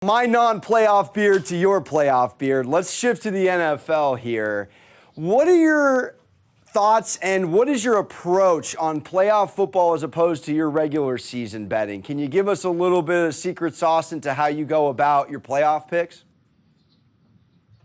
My non-playoff beard to your playoff beard. Let's shift to the NFL here. What are your thoughts and what is your approach on playoff football as opposed to your regular season betting? Can you give us a little bit of secret sauce into how you go about your playoff picks?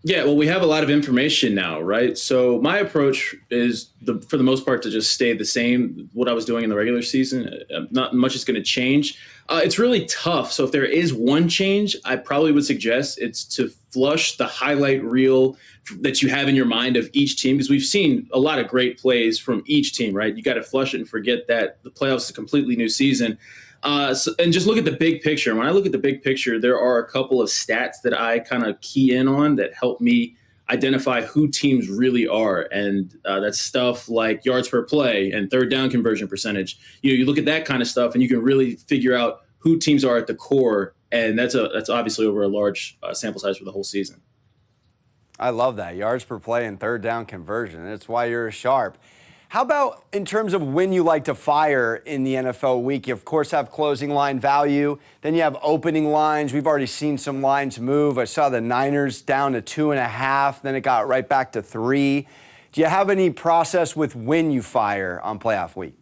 Yeah, well, we have a lot of information now, right? So my approach is, for the most part, to just stay the same. What I was doing in the regular season, not much is going to change. It's really tough. So if there is one change, I probably would suggest it's to flush the highlight reel that you have in your mind of each team, because we've seen a lot of great plays from each team, right? You got to flush it and forget that the playoffs is a completely new season. And just look at the big picture. When I look at the big picture, there are a couple of stats that I kind of key in on that help me identify who teams really are. And that's stuff like yards per play and third down conversion percentage. You look at that kind of stuff and you can really figure out who teams are at the core. And that's obviously over a large sample size for the whole season. I love that. Yards per play and third down conversion. That's why you're sharp. How about in terms of when you like to fire in the NFL week? You, of course, have closing line value. Then you have opening lines. We've already seen some lines move. I saw the Niners down to 2.5. Then it got right back to 3. Do you have any process with when you fire on playoff week?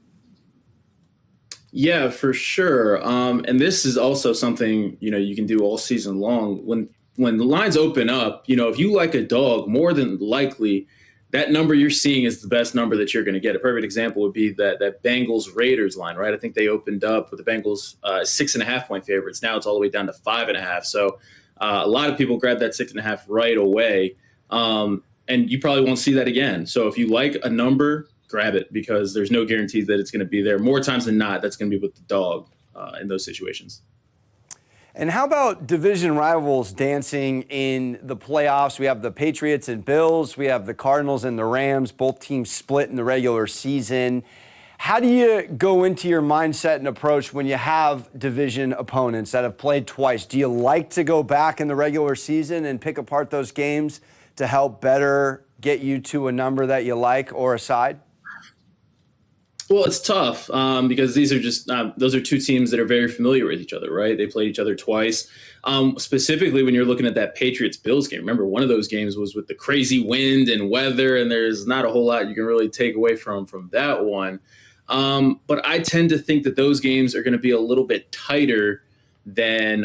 Yeah, for sure. And this is also something, you can do all season long. When the lines open up, if you like a dog, more than likely that number you're seeing is the best number that you're going to get. A perfect example would be that Bengals-Raiders line, right? I think they opened up with the Bengals 6.5-point favorites. Now it's all the way down to 5.5. So a lot of people grab that 6.5 right away. And you probably won't see that again. So if you like a number, grab it, because there's no guarantee that it's going to be there. More times than not, that's going to be with the dog in those situations. And how about division rivals dancing in the playoffs? We have the Patriots and Bills. We have the Cardinals and the Rams, both teams split in the regular season. How do you go into your mindset and approach when you have division opponents that have played twice? Do you like to go back in the regular season and pick apart those games to help better get you to a number that you like or a side? Well, it's tough because these are just those are two teams that are very familiar with each other, right? They played each other twice. Specifically, when you're looking at that Patriots-Bills game, remember one of those games was with the crazy wind and weather, and there's not a whole lot you can really take away from that one. But I tend to think that those games are going to be a little bit tighter than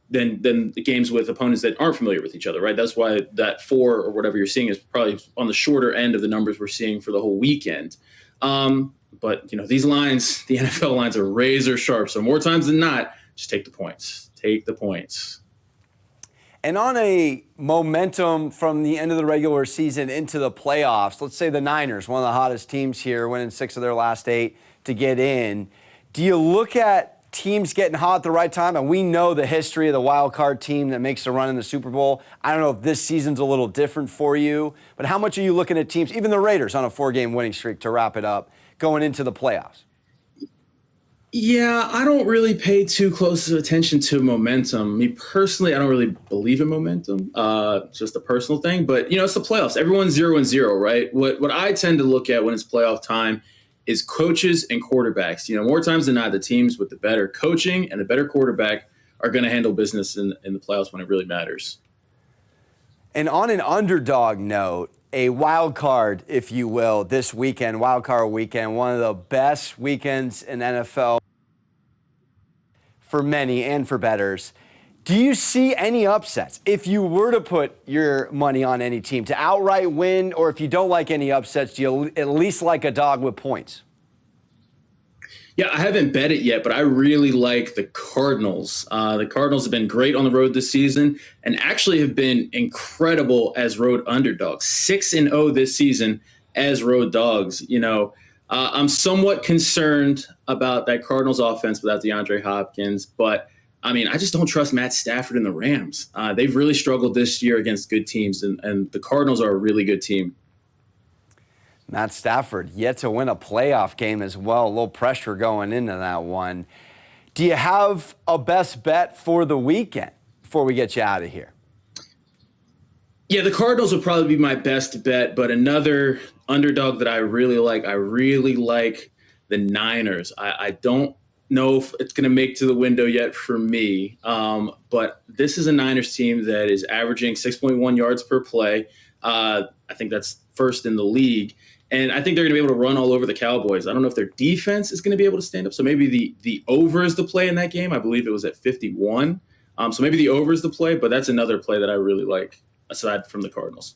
the games with opponents that aren't familiar with each other, right? That's why that 4 or whatever you're seeing is probably on the shorter end of the numbers we're seeing for the whole weekend. But these lines, the NFL lines, are razor sharp. So more times than not, just take the points. Take the points. And on a momentum from the end of the regular season into the playoffs, let's say the Niners, one of the hottest teams here, winning 6 of their last 8 to get in. Do you look at teams getting hot at the right time? And we know the history of the wild card team that makes the run in the Super Bowl. I don't know if this season's a little different for you, but how much are you looking at teams, even the Raiders on a 4-game winning streak to wrap it up, going into the playoffs? Yeah, I don't really pay too close attention to momentum. Me personally, I don't really believe in momentum. It's just a personal thing. But, it's the playoffs. Everyone's 0-0, right? What I tend to look at when it's playoff time is coaches and quarterbacks. More times than not, the teams with the better coaching and the better quarterback are going to handle business in the playoffs when it really matters. And on an underdog note, a wild card, if you will, this weekend, wild card weekend, one of the best weekends in NFL for many and for bettors. Do you see any upsets? If you were to put your money on any team to outright win, or if you don't like any upsets, do you at least like a dog with points? Yeah, I haven't bet it yet, but I really like the Cardinals. The Cardinals have been great on the road this season and actually have been incredible as road underdogs. 6-0 this season as road dogs. I'm somewhat concerned about that Cardinals offense without DeAndre Hopkins, but I just don't trust Matt Stafford and the Rams. They've really struggled this year against good teams, and the Cardinals are a really good team. Matt Stafford yet to win a playoff game as well. A little pressure going into that one. Do you have a best bet for the weekend before we get you out of here? Yeah, the Cardinals would probably be my best bet, but another underdog that I really like the Niners. I don't know if it's going to make to the window yet for me. But this is a Niners team that is averaging 6.1 yards per play. I think that's first in the league. And I think they're going to be able to run all over the Cowboys. I don't know if their defense is going to be able to stand up. So maybe the over is the play in that game. I believe it was at 51. So maybe the over is the play, but that's another play that I really like aside from the Cardinals.